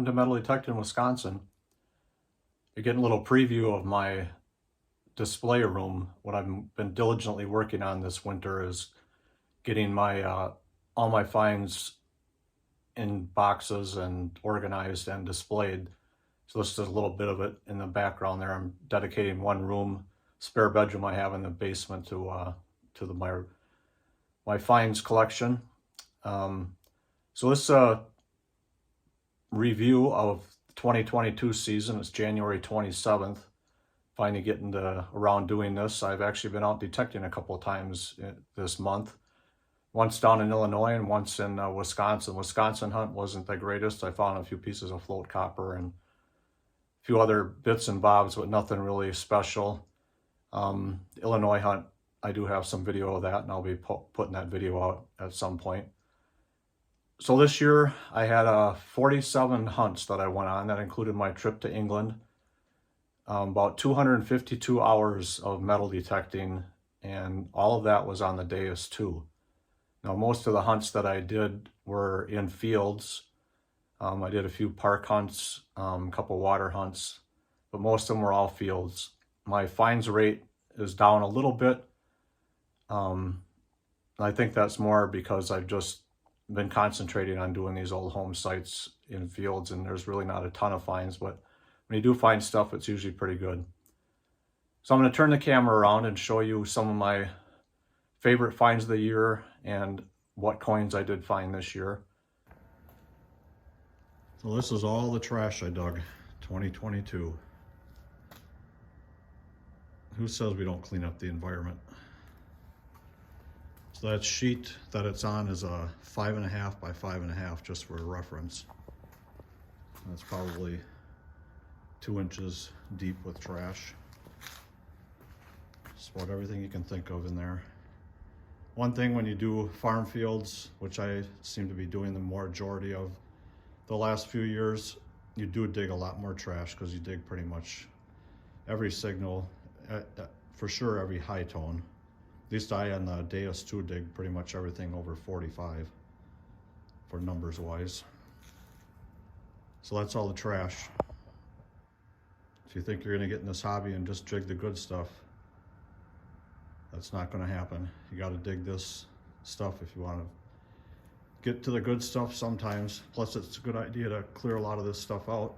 welcome to Metal Detect in Wisconsin. You're getting a little preview of my display room. What I've been diligently working on this winter is getting my all my finds in boxes and organized and displayed. So this is a little bit of it in the background there. I'm dedicating one room, spare bedroom I have in the basement to my finds collection. So this review of the 2022 season. It's January 27th. Finally getting around doing this. I've actually been out detecting a couple of times this month. Once down in Illinois and once in Wisconsin. Wisconsin hunt wasn't the greatest. I found a few pieces of float copper and a few other bits and bobs, but nothing really special. Illinois hunt, I do have some video of that, and I'll be putting that video out at some point. So this year I had 47 hunts that I went on. That included my trip to England. About 252 hours of metal detecting, and all of that was on the Deus 2. Now, most of the hunts that I did were in fields. I did a few park hunts, a couple water hunts, but most of them were all fields. My finds rate is down a little bit. I think that's more because I've just been concentrating on doing these old home sites in fields, and there's really not a ton of finds, but when you do find stuff, it's usually pretty good. So I'm going to turn the camera around and show you some of my favorite finds of the year and what coins I did find this year. So this is all the trash I dug, 2022. Who says we don't clean up the environment? So that sheet that it's on is a 5.5 by 5.5, just for reference. That's probably 2 inches deep with trash. Just about everything you can think of in there. One thing when you do farm fields, which I seem to be doing the majority of the last few years, you do dig a lot more trash because you dig pretty much every signal, for sure every high tone. At least I on the Deus 2 dig pretty much everything over 45 for numbers wise. So that's all the trash. If you think you're gonna get in this hobby and just dig the good stuff, that's not gonna happen. You gotta dig this stuff if you wanna get to the good stuff sometimes. Plus it's a good idea to clear a lot of this stuff out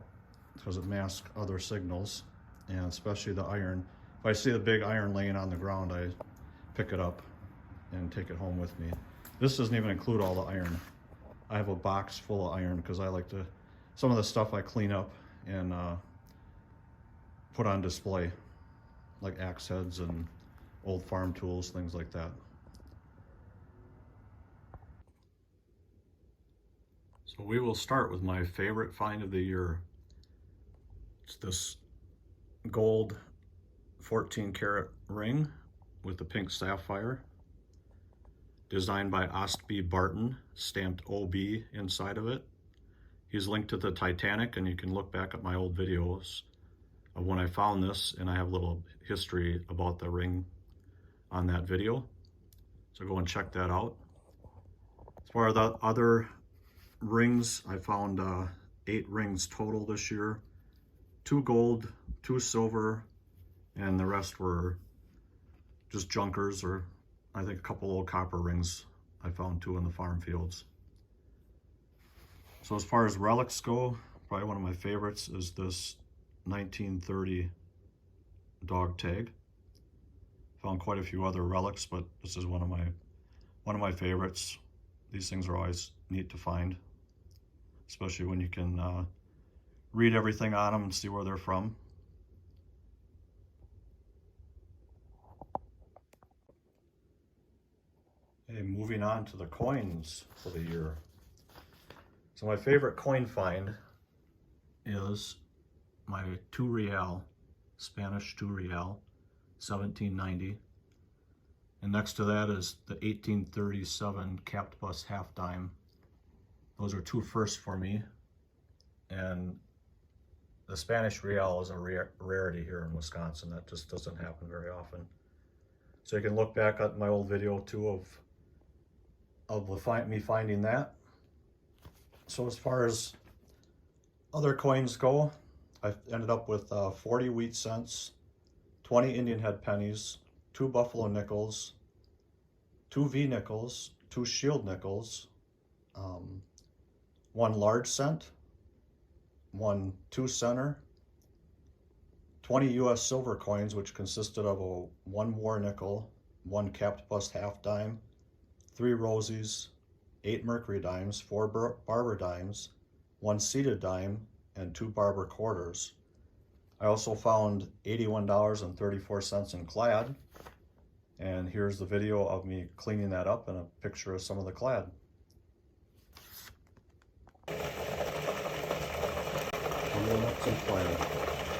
because it masks other signals, and especially the iron. If I see a big iron laying on the ground, I pick it up and take it home with me. This doesn't even include all the iron. I have a box full of iron because I like to, some of the stuff I clean up and put on display, like axe heads and old farm tools, things like that. So we will start with my favorite find of the year. It's this gold 14 karat ring with the pink sapphire, designed by Ostby Barton, stamped OB inside of it. He's linked to the Titanic, and you can look back at my old videos of when I found this, and I have a little history about the ring on that video. So go and check that out. As far as the other rings, I found 8 rings total this year. 2 gold, 2 silver, and the rest were just junkers, or I think a couple old copper rings I found too in the farm fields. So as far as relics go, probably one of my favorites is this 1930 dog tag. Found quite a few other relics, but this is one of my favorites. These things are always neat to find, especially when you can read everything on them and see where they're from. Okay, moving on to the coins for the year. So my favorite coin find is my 2 real, Spanish 2 real, 1790. And next to that is the 1837 capped bus half dime. Those are 2 firsts for me. And the Spanish real is a rarity here in Wisconsin. That just doesn't happen very often. So you can look back at my old video too of me finding that. So as far as other coins go, I ended up with 40 wheat cents, 20 Indian head pennies, 2 buffalo nickels, 2 V nickels, 2 shield nickels, 1 large cent, 1 2-center, 20 US silver coins, which consisted of a 1 war nickel, 1 capped bust half dime, 3 rosies, 8 mercury dimes, 4 barber dimes, 1 seated dime, and 2 barber quarters. I also found $81.34 in clad, and here's the video of me cleaning that up and a picture of some of the clad. Relics and clad.